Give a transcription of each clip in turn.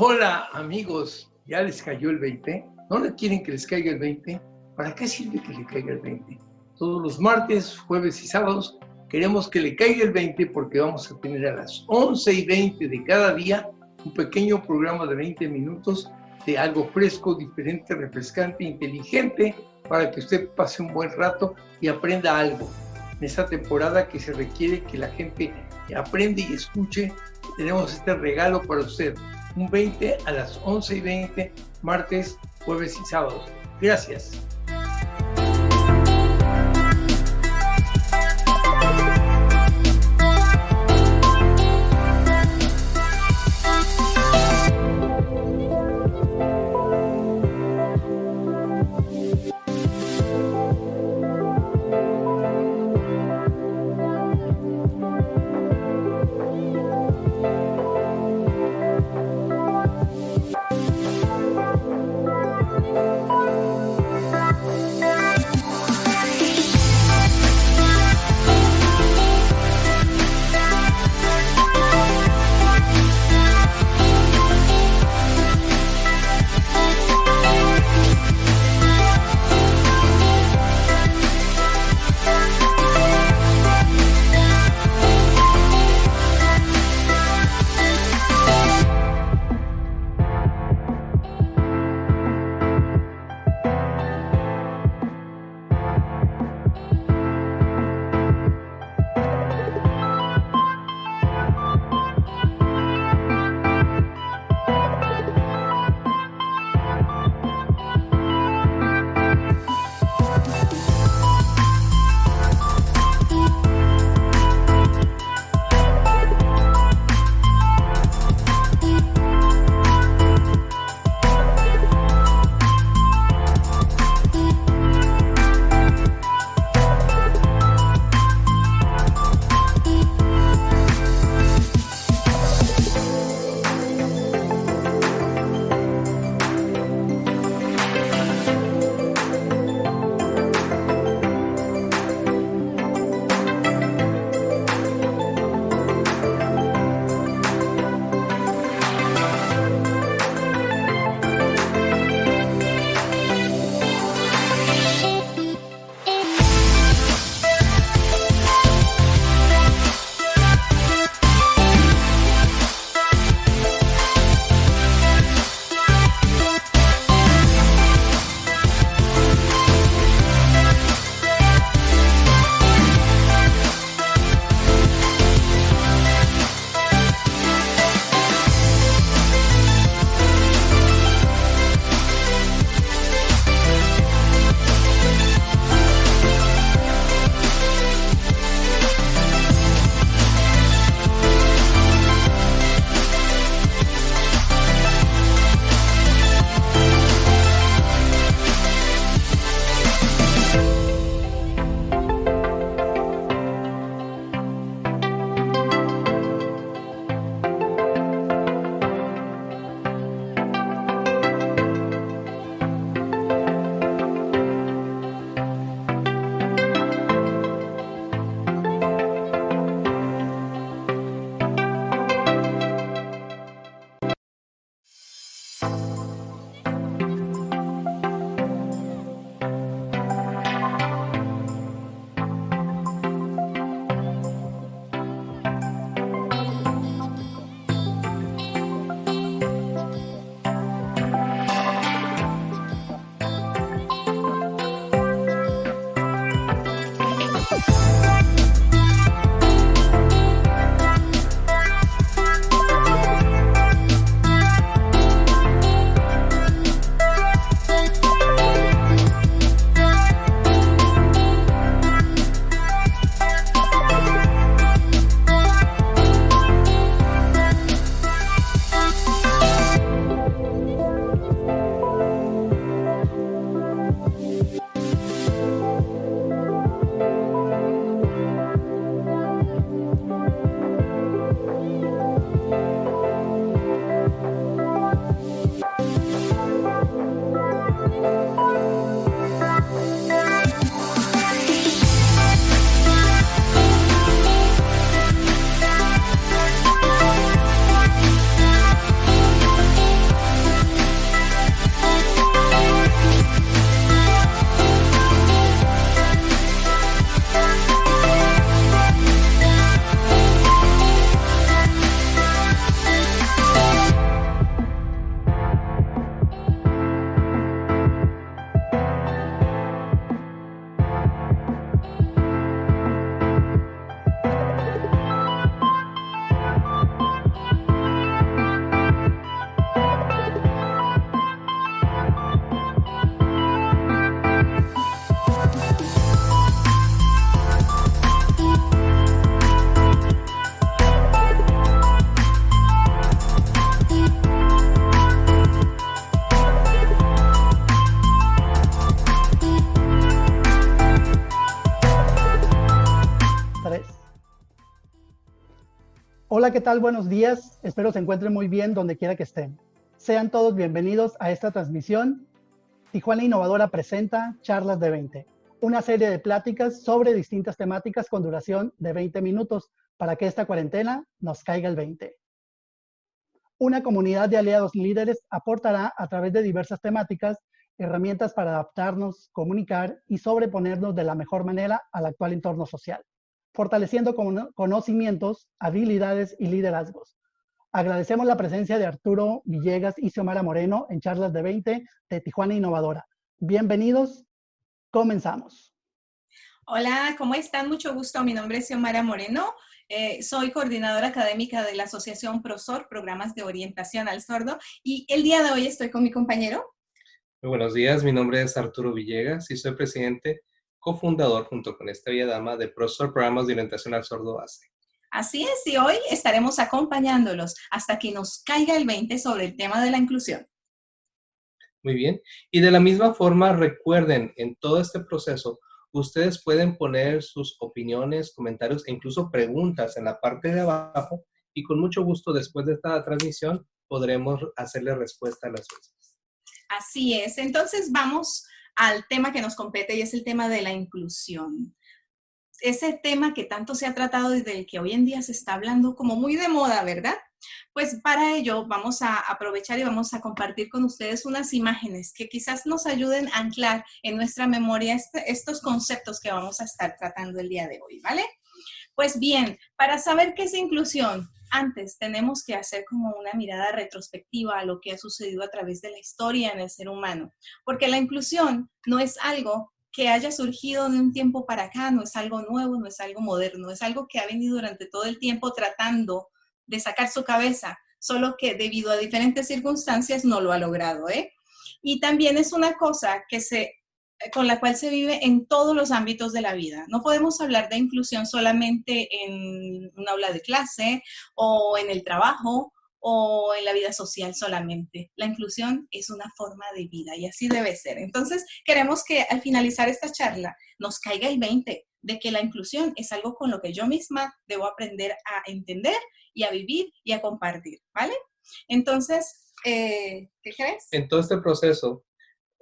Hola amigos, ¿ya les cayó el 20? ¿No le quieren que les caiga el 20? ¿Para qué sirve que le caiga el 20? Todos los martes, jueves y sábados queremos que le caiga el 20 porque vamos a tener a las 11:20 de cada día un pequeño programa de 20 minutos de algo fresco, diferente, refrescante, inteligente, para que usted pase un buen rato y aprenda algo. En esta temporada que se requiere que la gente aprenda y escuche, tenemos este regalo para usted. Un 20 a las 11:20, martes, jueves y sábados. Gracias. Hola, ¿qué tal? Buenos días. Espero se encuentren muy bien donde quiera que estén. Sean todos bienvenidos a esta transmisión. Tijuana Innovadora presenta Charlas de 20, una serie de pláticas sobre distintas temáticas con duración de 20 minutos para que esta cuarentena nos caiga el 20. Una comunidad de aliados líderes aportará a través de diversas temáticas herramientas para adaptarnos, comunicar y sobreponernos de la mejor manera al actual entorno social, fortaleciendo conocimientos, habilidades y liderazgos. Agradecemos la presencia de Arturo Villegas y Xiomara Moreno en Charlas de 20 de Tijuana Innovadora. Bienvenidos, comenzamos. Hola, ¿cómo están? Mucho gusto. Mi nombre es Xiomara Moreno. Soy coordinadora académica de la Asociación ProSor, Programas de Orientación al Sordo. Y el día de hoy estoy con mi compañero. Muy buenos días, mi nombre es Arturo Villegas y soy presidente, cofundador junto con esta bella dama de ProSor, Programas de Orientación al Sordo ACE. Así es, y hoy estaremos acompañándolos hasta que nos caiga el 20 sobre el tema de la inclusión. Muy bien, y de la misma forma recuerden, en todo este proceso, ustedes pueden poner sus opiniones, comentarios e incluso preguntas en la parte de abajo y con mucho gusto después de esta transmisión podremos hacerle respuesta a las mismas. Así es, entonces vamos al tema que nos compete y es el tema de la inclusión. Ese tema que tanto se ha tratado y del que hoy en día se está hablando como muy de moda, ¿verdad? Pues para ello vamos a aprovechar y vamos a compartir con ustedes unas imágenes que quizás nos ayuden a anclar en nuestra memoria estos conceptos que vamos a estar tratando el día de hoy, ¿vale? Pues bien, para saber qué es inclusión, antes tenemos que hacer como una mirada retrospectiva a lo que ha sucedido a través de la historia en el ser humano, porque la inclusión no es algo que haya surgido de un tiempo para acá, no es algo nuevo, no es algo moderno, es algo que ha venido durante todo el tiempo tratando de sacar su cabeza, solo que debido a diferentes circunstancias no lo ha logrado, ¿eh? Y también es una cosa con la cual se vive en todos los ámbitos de la vida. No podemos hablar de inclusión solamente en un aula de clase o en el trabajo o en la vida social solamente. La inclusión es una forma de vida y así debe ser. Entonces, queremos que al finalizar esta charla nos caiga el 20 de que la inclusión es algo con lo que yo misma debo aprender a entender y a vivir y a compartir, ¿vale? Entonces, ¿qué crees? En todo este proceso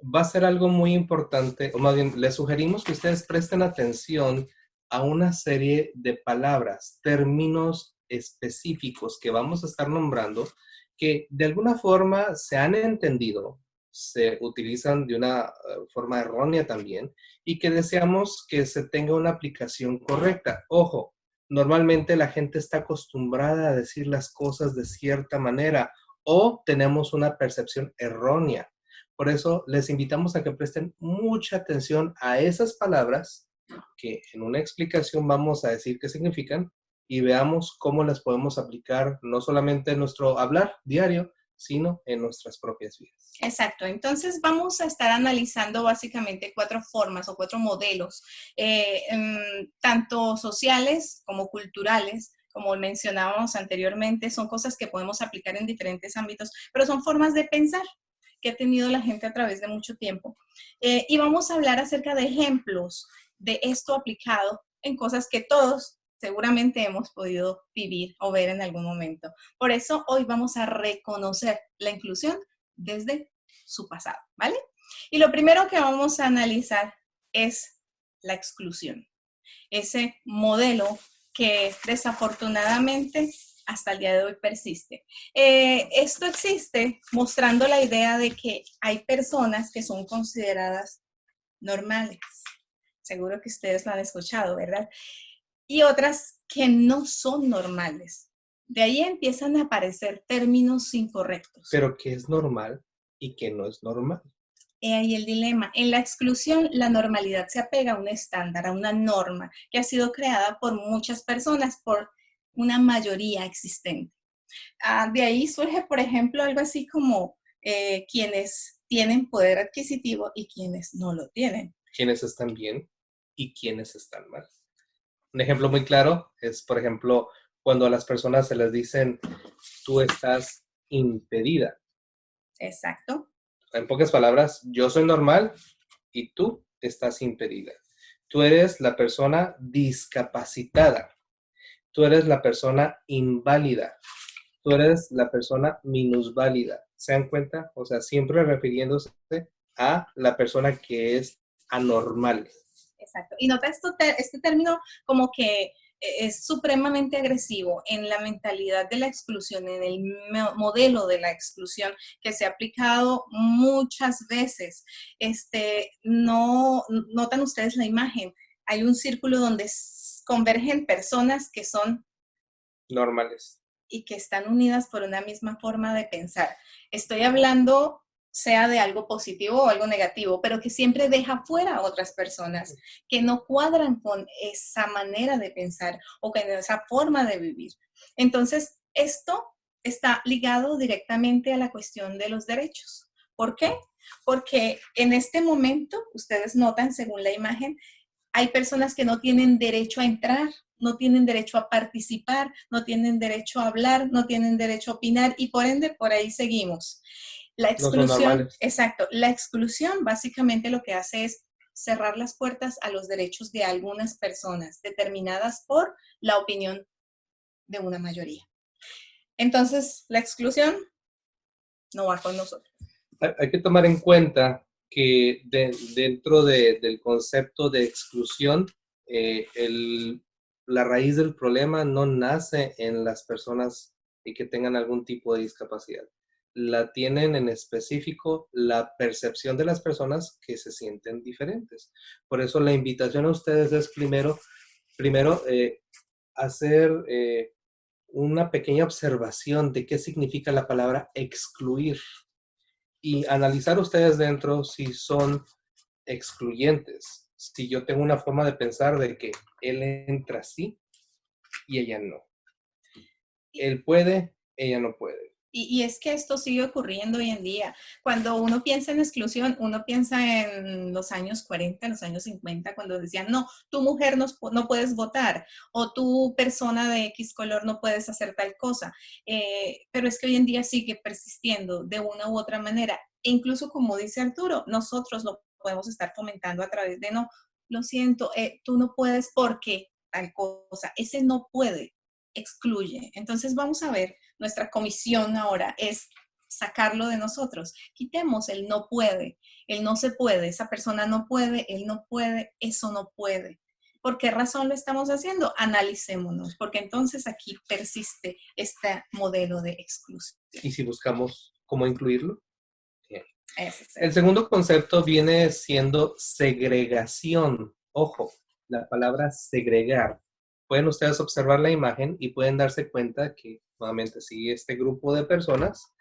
va a ser algo muy importante, o más bien les sugerimos que ustedes presten atención a una serie de palabras, términos específicos que vamos a estar nombrando, que de alguna forma se han entendido, se utilizan de una forma errónea también, y que deseamos que se tenga una aplicación correcta. Ojo, normalmente la gente está acostumbrada a decir las cosas de cierta manera o tenemos una percepción errónea. Por eso les invitamos a que presten mucha atención a esas palabras que en una explicación vamos a decir qué significan y veamos cómo las podemos aplicar no solamente en nuestro hablar diario, sino en nuestras propias vidas. Exacto. Entonces vamos a estar analizando básicamente 4 formas o 4 modelos, tanto sociales como culturales. Como mencionábamos anteriormente, son cosas que podemos aplicar en diferentes ámbitos, pero son formas de pensar que ha tenido la gente a través de mucho tiempo. Y vamos a hablar acerca de ejemplos de esto aplicado en cosas que todos seguramente hemos podido vivir o ver en algún momento. Por eso hoy vamos a reconocer la inclusión desde su pasado, ¿vale? Y lo primero que vamos a analizar es la exclusión, ese modelo que desafortunadamente hasta el día de hoy persiste. Esto existe mostrando la idea de que hay personas que son consideradas normales. Seguro que ustedes lo han escuchado, ¿verdad? Y otras que no son normales. De ahí empiezan a aparecer términos incorrectos. Pero ¿qué es normal y qué no es normal? Ahí el dilema. En la exclusión, la normalidad se apega a un estándar, a una norma que ha sido creada por muchas personas, por una mayoría existente. De ahí surge, por ejemplo, algo así como quienes tienen poder adquisitivo y quienes no lo tienen. Quienes están bien y quienes están mal. Un ejemplo muy claro es, por ejemplo, cuando a las personas se les dicen, tú estás impedida. Exacto. En pocas palabras, yo soy normal y tú estás impedida. Tú eres la persona discapacitada. tú eres la persona inválida, tú eres la persona minusválida. ¿Se dan cuenta? O sea, siempre refiriéndose a la persona que es anormal. Exacto. Y nota este término como que es supremamente agresivo en la mentalidad de la exclusión, en el modelo de la exclusión que se ha aplicado muchas veces. No notan ustedes la imagen. Hay un círculo donde convergen personas que son normales y que están unidas por una misma forma de pensar. Estoy hablando sea de algo positivo o algo negativo, pero que siempre deja fuera a otras personas que no cuadran con esa manera de pensar o con esa forma de vivir. Entonces, esto está ligado directamente a la cuestión de los derechos. ¿Por qué? Porque en este momento, ustedes notan, según la imagen, hay personas que no tienen derecho a entrar, no tienen derecho a participar, no tienen derecho a hablar, no tienen derecho a opinar y por ende, por ahí seguimos. La exclusión, exacto, la exclusión básicamente lo que hace es cerrar las puertas a los derechos de algunas personas determinadas por la opinión de una mayoría. Entonces, la exclusión no va con nosotros. Hay que tomar en cuenta que dentro del concepto de exclusión, la raíz del problema no nace en las personas que tengan algún tipo de discapacidad. La tienen en específico la percepción de las personas que se sienten diferentes. Por eso la invitación a ustedes es primero hacer una pequeña observación de qué significa la palabra excluir y analizar ustedes dentro si son excluyentes. Si yo tengo una forma de pensar de que él entra así y ella no. Él puede, ella no puede. Y es que esto sigue ocurriendo hoy en día. Cuando uno piensa en exclusión, uno piensa en los años 40, los años 50, cuando decían, no, tu mujer no puedes votar, o tu persona de X color no puedes hacer tal cosa. Pero es que hoy en día sigue persistiendo de una u otra manera. E incluso, como dice Arturo, nosotros lo podemos estar fomentando a través de, no, lo siento, tú no puedes porque tal cosa. Ese no puede, excluye. Entonces vamos a ver, nuestra comisión ahora es sacarlo de nosotros. Quitemos el no puede, el no se puede, esa persona no puede, él no puede, eso no puede. ¿Por qué razón lo estamos haciendo? Analicémonos, porque entonces aquí persiste este modelo de exclusión. ¿Y si buscamos cómo incluirlo? Bien. El segundo concepto viene siendo segregación. Ojo, la palabra segregar. Pueden ustedes observar la imagen y pueden darse cuenta que nuevamente sigue este grupo de personas,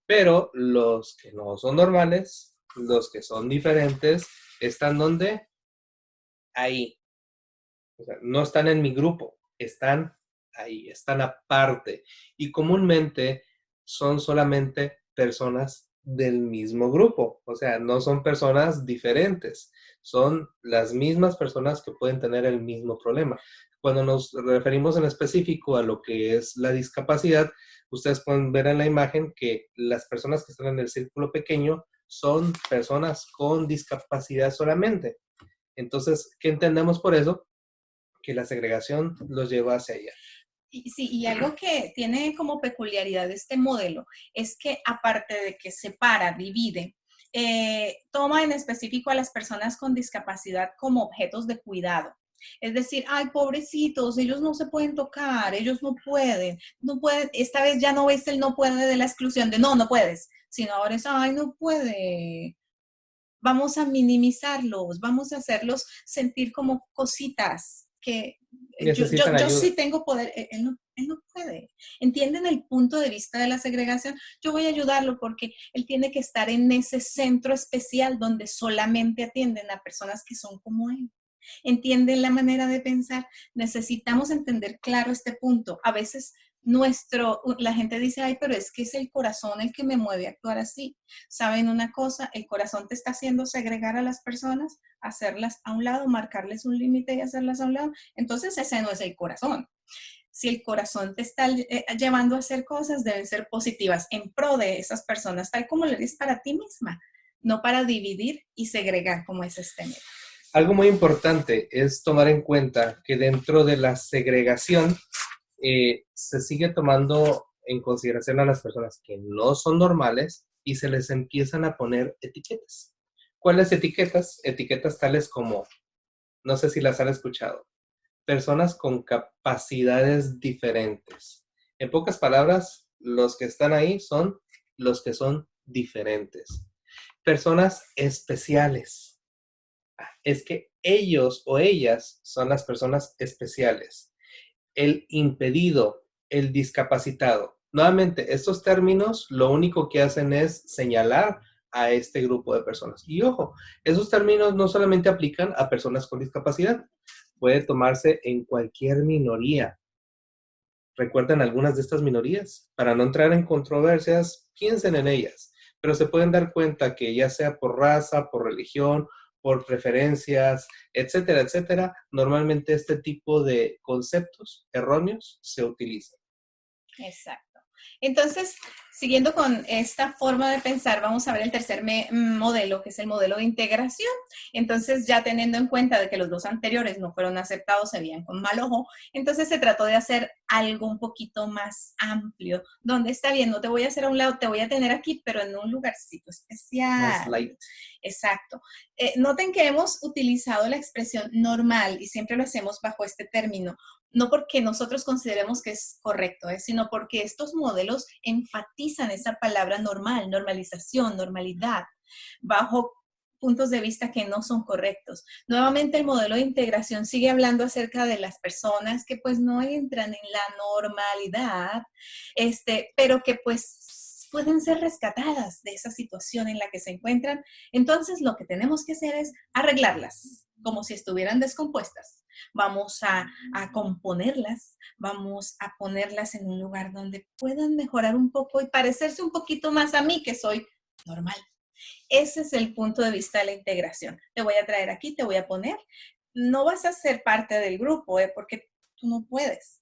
pero los que no son normales, los que son diferentes, ¿están ¿dónde? Ahí. O sea, no están en mi grupo, están ahí, están aparte. Y comúnmente son solamente personas del mismo grupo, o sea, no son personas diferentes, son las mismas personas que pueden tener el mismo problema. Cuando nos referimos en específico a lo que es la discapacidad, ustedes pueden ver en la imagen que las personas que están en el círculo pequeño son personas con discapacidad solamente. Entonces, ¿qué entendemos por eso? Que la segregación los lleva hacia allá. Y algo que tiene como peculiaridad este modelo es que aparte de que separa, divide, toma en específico a las personas con discapacidad como objetos de cuidado. Es decir, ay, pobrecitos, ellos no se pueden tocar, ellos no pueden, esta vez ya no ves el no puede de la exclusión de no puedes, sino ahora es, ay, no puede. Vamos a minimizarlos, vamos a hacerlos sentir como cositas que yo sí tengo poder, él no puede. ¿Entienden el punto de vista de la segregación? Yo voy a ayudarlo porque él tiene que estar en ese centro especial donde solamente atienden a personas que son como él. ¿Entienden la manera de pensar? Necesitamos entender claro este punto. A veces la gente dice, ay, pero es que es el corazón el que me mueve a actuar así. ¿Saben una cosa? El corazón te está haciendo segregar a las personas, hacerlas a un lado, marcarles un límite y hacerlas a un lado. Entonces ese no es el corazón. Si el corazón te está llevando a hacer cosas, deben ser positivas en pro de esas personas, tal como lo eres para ti misma, no para dividir y segregar como es este método. Algo muy importante es tomar en cuenta que dentro de la segregación se sigue tomando en consideración a las personas que no son normales y se les empiezan a poner etiquetas. ¿Cuáles etiquetas? Etiquetas tales como, no sé si las han escuchado, personas con capacidades diferentes. En pocas palabras, los que están ahí son los que son diferentes. Personas especiales. Es que ellos o ellas son las personas especiales. El impedido, el discapacitado. Nuevamente, estos términos lo único que hacen es señalar a este grupo de personas. Y ojo, esos términos no solamente aplican a personas con discapacidad, puede tomarse en cualquier minoría. ¿Recuerdan algunas de estas minorías? Para no entrar en controversias, piensen en ellas, pero se pueden dar cuenta que ya sea por raza, por religión, por preferencias, etcétera, etcétera, normalmente este tipo de conceptos erróneos se utilizan. Exacto. Entonces, siguiendo con esta forma de pensar, vamos a ver el tercer modelo, que es el modelo de integración. Entonces, ya teniendo en cuenta de que los dos anteriores no fueron aceptados, se veían con mal ojo, entonces se trató de hacer algo un poquito más amplio, donde está bien, no te voy a hacer a un lado, te voy a tener aquí, pero en un lugarcito especial. Más light. Exacto. Noten que hemos utilizado la expresión normal y siempre lo hacemos bajo este término, no porque nosotros consideremos que es correcto, sino porque estos modelos enfatizan esa palabra normal, normalización, normalidad, bajo puntos de vista que no son correctos. Nuevamente el modelo de integración sigue hablando acerca de las personas que pues no entran en la normalidad, pero que pues pueden ser rescatadas de esa situación en la que se encuentran. Entonces lo que tenemos que hacer es arreglarlas, como si estuvieran descompuestas. Vamos a componerlas, vamos a ponerlas en un lugar donde puedan mejorar un poco y parecerse un poquito más a mí, que soy normal. Ese es el punto de vista de la integración. Te voy a traer aquí, te voy a poner. No vas a ser parte del grupo, porque tú no puedes,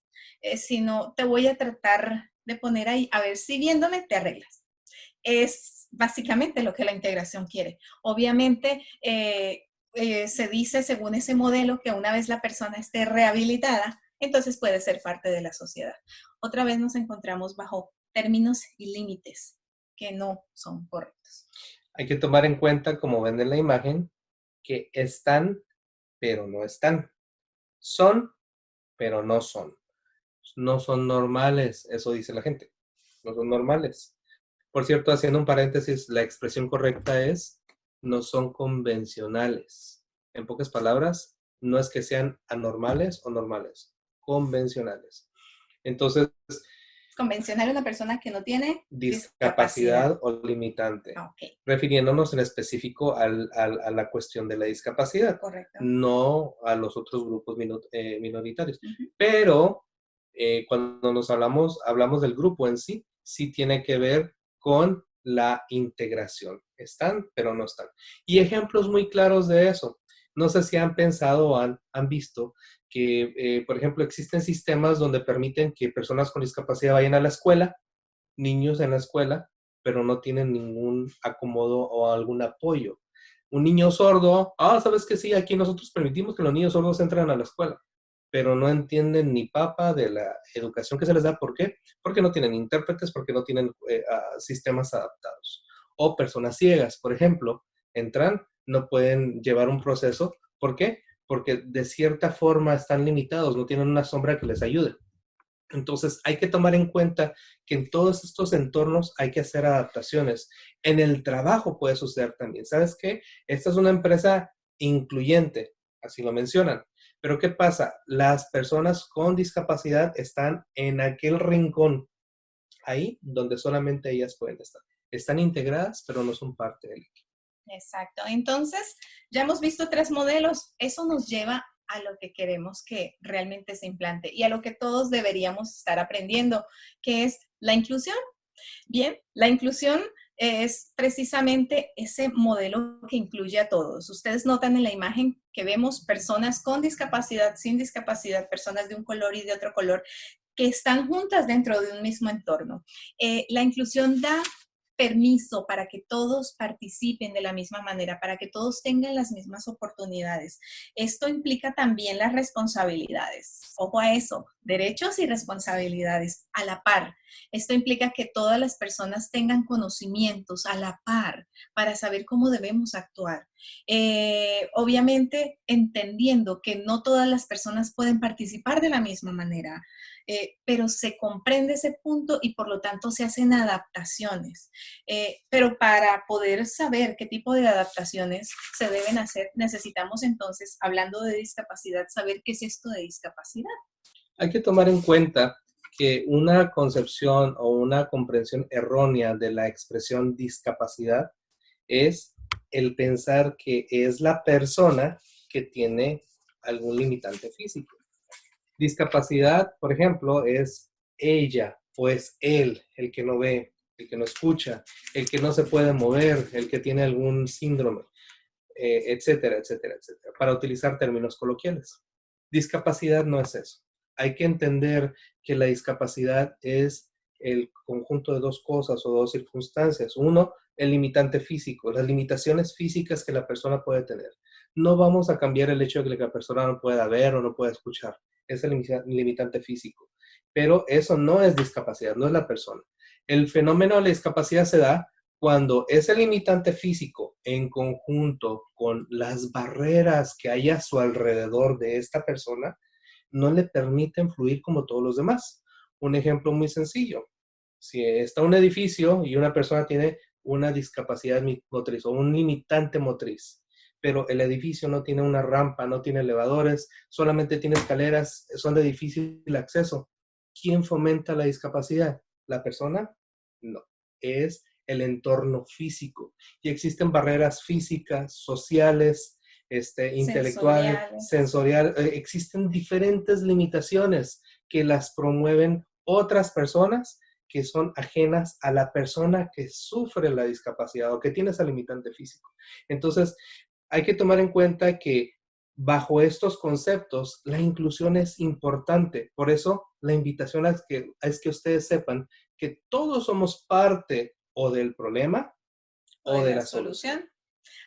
sino te voy a tratar de poner ahí, a ver si viéndome te arreglas. Es básicamente lo que la integración quiere. Obviamente, se dice según ese modelo que una vez la persona esté rehabilitada, entonces puede ser parte de la sociedad. Otra vez nos encontramos bajo términos y límites que no son correctos. Hay que tomar en cuenta, como ven en la imagen, que están, pero no están. Son, pero no son. No son normales, eso dice la gente. No son normales. Por cierto, haciendo un paréntesis, la expresión correcta es no son convencionales. En pocas palabras, no es que sean anormales o normales, convencionales. Entonces, convencional una persona que no tiene discapacidad o limitante. Okay. Refiriéndonos en específico a la cuestión de la discapacidad. Correcto. No a los otros grupos minoritarios. Pero cuando hablamos del grupo en sí, sí tiene que ver con la integración. Están, pero no están. Y ejemplos muy claros de eso. No sé si han pensado o han visto que, por ejemplo, existen sistemas donde permiten que personas con discapacidad vayan a la escuela, niños en la escuela, pero no tienen ningún acomodo o algún apoyo. Un niño sordo, ¿sabes qué? Sí, aquí nosotros permitimos que los niños sordos entren a la escuela, pero no entienden ni papa de la educación que se les da. ¿Por qué? Porque no tienen intérpretes, porque no tienen sistemas adaptados. O personas ciegas, por ejemplo, entran, no pueden llevar un proceso. ¿Por qué? Porque de cierta forma están limitados, no tienen una sombra que les ayude. Entonces hay que tomar en cuenta que en todos estos entornos hay que hacer adaptaciones. En el trabajo puede suceder también. ¿Sabes qué? Esta es una empresa incluyente, así lo mencionan. Pero ¿qué pasa? Las personas con discapacidad están en aquel rincón, ahí donde solamente ellas pueden estar. Están integradas, pero no son parte del equipo. Exacto. Entonces, ya hemos visto 3 modelos. Eso nos lleva a lo que queremos que realmente se implante y a lo que todos deberíamos estar aprendiendo, que es la inclusión. Bien, la inclusión es precisamente ese modelo que incluye a todos. Ustedes notan en la imagen que vemos personas con discapacidad, sin discapacidad, personas de un color y de otro color, que están juntas dentro de un mismo entorno. La inclusión da permiso para que todos participen de la misma manera, para que todos tengan las mismas oportunidades. Esto implica también las responsabilidades. Ojo a eso, derechos y responsabilidades a la par. Esto implica que todas las personas tengan conocimientos a la par para saber cómo debemos actuar. Obviamente entendiendo que no todas las personas pueden participar de la misma manera, pero se comprende ese punto y por lo tanto se hacen adaptaciones. Pero para poder saber qué tipo de adaptaciones se deben hacer, necesitamos entonces, hablando de discapacidad, saber qué es esto de discapacidad. Hay que tomar en cuenta que una concepción o una comprensión errónea de la expresión discapacidad es el pensar que es la persona que tiene algún limitante físico. Discapacidad, por ejemplo, es ella o es él, el que no ve, el que no escucha, el que no se puede mover, el que tiene algún síndrome, etcétera, etcétera, etcétera, para utilizar términos coloquiales. Discapacidad no es eso. Hay que entender que la discapacidad es el conjunto de dos cosas o dos circunstancias. Uno, el limitante físico, las limitaciones físicas que la persona puede tener. No vamos a cambiar el hecho de que la persona no pueda ver o no pueda escuchar. Es el limitante físico. Pero eso no es discapacidad, no es la persona. El fenómeno de la discapacidad se da cuando ese limitante físico en conjunto con las barreras que hay a su alrededor de esta persona no le permiten fluir como todos los demás. Un ejemplo muy sencillo. Si está un edificio y una persona tiene una discapacidad motriz o un limitante motriz, pero el edificio no tiene una rampa, no tiene elevadores, solamente tiene escaleras, son de difícil acceso. ¿Quién fomenta la discapacidad? ¿La persona? No, es el entorno físico. Y existen barreras físicas, sociales, intelectuales, sensorial. Existen diferentes limitaciones que las promueven otras personas que son ajenas a la persona que sufre la discapacidad o que tiene ese limitante físico. Entonces, hay que tomar en cuenta que bajo estos conceptos, la inclusión es importante. Por eso, la invitación es que ustedes sepan que todos somos parte o del problema o de la solución.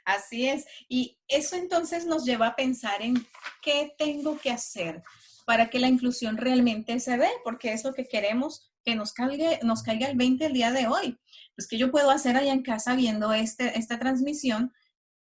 Así es. Y eso entonces nos lleva a pensar en qué tengo que hacer para que la inclusión realmente se dé, porque es lo que queremos que nos caiga el 20 el día de hoy. Pues, ¿qué yo puedo hacer allá en casa viendo esta transmisión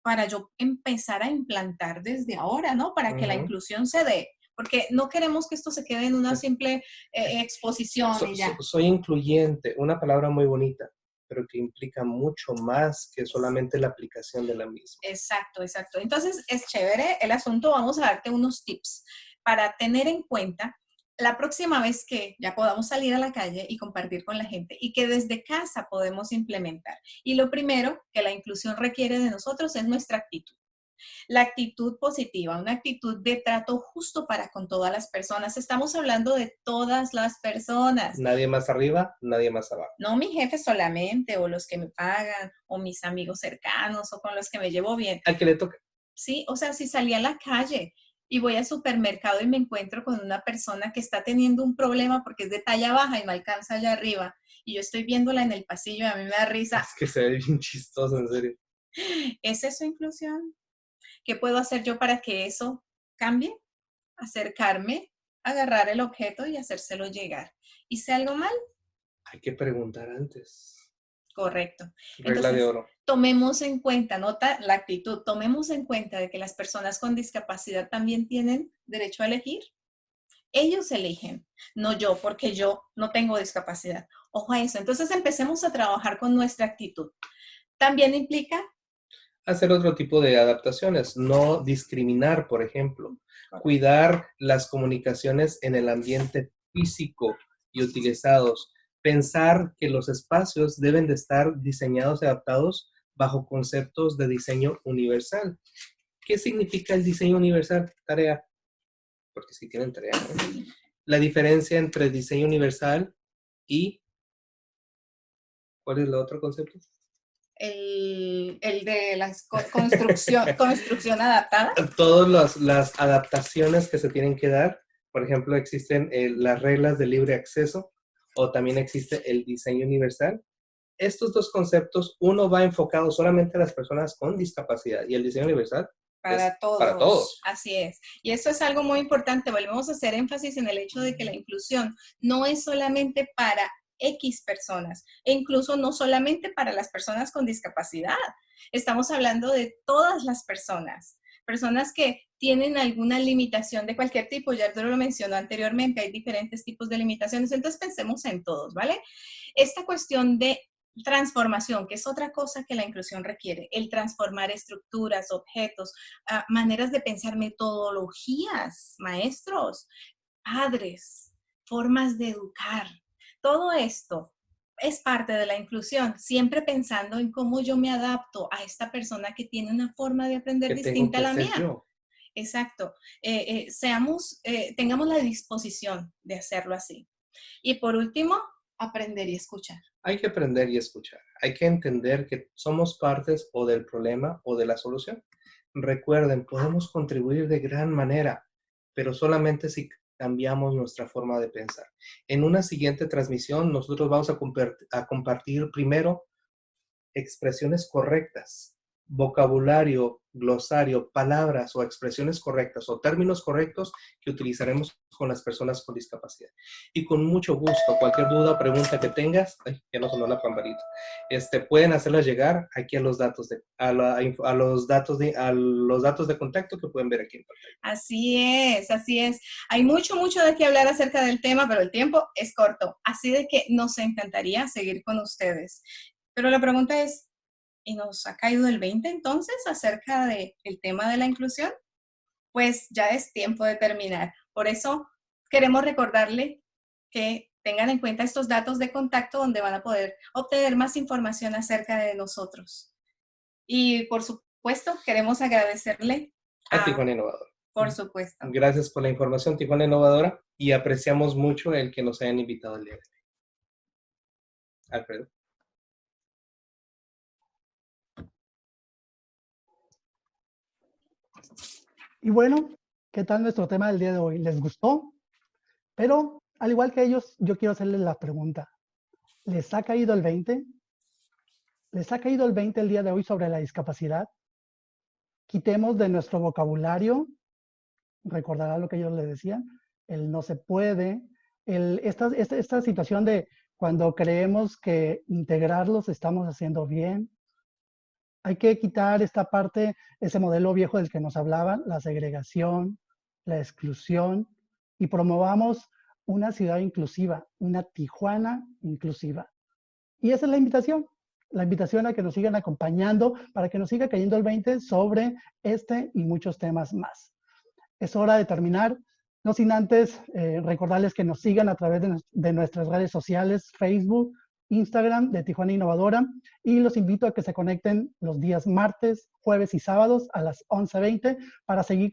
para yo empezar a implantar desde ahora, ¿no? Para que la inclusión se dé. Porque no queremos que esto se quede en una simple exposición y ya. Soy incluyente, una palabra muy bonita, pero que implica mucho más que solamente la aplicación de la misma. Exacto, exacto. Entonces, es chévere el asunto. Vamos a darte unos tips para tener en cuenta la próxima vez que ya podamos salir a la calle y compartir con la gente y que desde casa podemos implementar. Y lo primero que la inclusión requiere de nosotros es nuestra actitud. La actitud positiva, una actitud de trato justo para con todas las personas. Estamos hablando de todas las personas. Nadie más arriba, nadie más abajo. No mi jefe solamente, o los que me pagan, o mis amigos cercanos, o con los que me llevo bien. Al que le toca. Sí, o sea, si salí a la calle y voy al supermercado y me encuentro con una persona que está teniendo un problema porque es de talla baja y no alcanza allá arriba, y yo estoy viéndola en el pasillo y a mí me da risa. Es que se ve bien chistoso, en serio. ¿Es eso inclusión? ¿Qué puedo hacer yo para que eso cambie? Acercarme, agarrar el objeto y hacérselo llegar. ¿Hice algo mal? Hay que preguntar antes. Correcto. Regla Entonces, de oro. tomemos en cuenta, nota la actitud, tomemos en cuenta de que las personas con discapacidad también tienen derecho a elegir. Ellos eligen, no yo, porque yo no tengo discapacidad. Ojo a eso. Entonces, empecemos a trabajar con nuestra actitud. También implica hacer otro tipo de adaptaciones, no discriminar, por ejemplo, cuidar las comunicaciones en el ambiente físico y utilizados, pensar que los espacios deben de estar diseñados y adaptados bajo conceptos de diseño universal. ¿Qué significa el diseño universal? Tarea, porque sí tienen tarea, ¿no? La diferencia entre diseño universal y ¿cuál es el otro concepto? El de la construcción adaptada. Todas las adaptaciones que se tienen que dar, por ejemplo, existen las reglas de libre acceso o también existe el diseño universal. estos dos conceptos, uno va enfocado solamente a las personas con discapacidad y el diseño universal para todos. Para todos. Así es. Y esto es algo muy importante. Volvemos a hacer énfasis en el hecho de que la inclusión no es solamente para X personas, e incluso no solamente para las personas con discapacidad. Estamos hablando de todas las personas que tienen alguna limitación de cualquier tipo. Ya Arturo lo mencionó anteriormente, hay diferentes tipos de limitaciones, entonces pensemos en todos, ¿vale? Esta cuestión de transformación, que es otra cosa que la inclusión requiere, el transformar estructuras, objetos, maneras de pensar, metodologías, maestros, padres, formas de educar. Todo esto es parte de la inclusión, siempre pensando en cómo yo me adapto a esta persona que tiene una forma de aprender distinta a la mía. Yo. Exacto. Tengamos la disposición de hacerlo así. Y por último, aprender y escuchar. Hay que aprender y escuchar. Hay que entender que somos partes o del problema o de la solución. Recuerden, podemos contribuir de gran manera, pero solamente si cambiamos nuestra forma de pensar. En una siguiente transmisión, nosotros vamos a compartir primero expresiones correctas, vocabulario, glosario, palabras o expresiones correctas o términos correctos que utilizaremos con las personas con discapacidad. Y con mucho gusto, cualquier duda o pregunta que tengas, ya no sonó la campanita, pueden hacerlas llegar aquí a los datos de contacto que pueden ver aquí en pantalla. Así es, así es. Hay mucho de qué hablar acerca del tema, pero el tiempo es corto. Así de que nos encantaría seguir con ustedes. Pero la pregunta es, ¿y nos ha caído el 20 entonces acerca del tema de la inclusión? Pues ya es tiempo de terminar. Por eso queremos recordarle que tengan en cuenta estos datos de contacto donde van a poder obtener más información acerca de nosotros. Y por supuesto, queremos agradecerle a Tijuana Innovadora. Por supuesto. Gracias por la información, Tijuana Innovadora, y apreciamos mucho el que nos hayan invitado el día de hoy. Alfredo. Y bueno, ¿qué tal nuestro tema del día de hoy? ¿Les gustó? Pero al igual que ellos, yo quiero hacerles la pregunta. ¿Les ha caído el 20? ¿Les ha caído el 20 el día de hoy sobre la discapacidad? Quitemos de nuestro vocabulario, recordará lo que ellos les decían, el no se puede, esta situación de cuando creemos que integrarlos estamos haciendo bien. Hay que quitar esta parte, ese modelo viejo del que nos hablaban, la segregación, la exclusión, y promovamos una ciudad inclusiva, una Tijuana inclusiva. Y esa es la invitación a que nos sigan acompañando para que nos siga cayendo el 20 sobre este y muchos temas más. Es hora de terminar, no sin antes recordarles que nos sigan a través de nuestras redes sociales, Facebook, Instagram de Tijuana Innovadora, y los invito a que se conecten los días martes, jueves y sábados a las 11:20 para seguir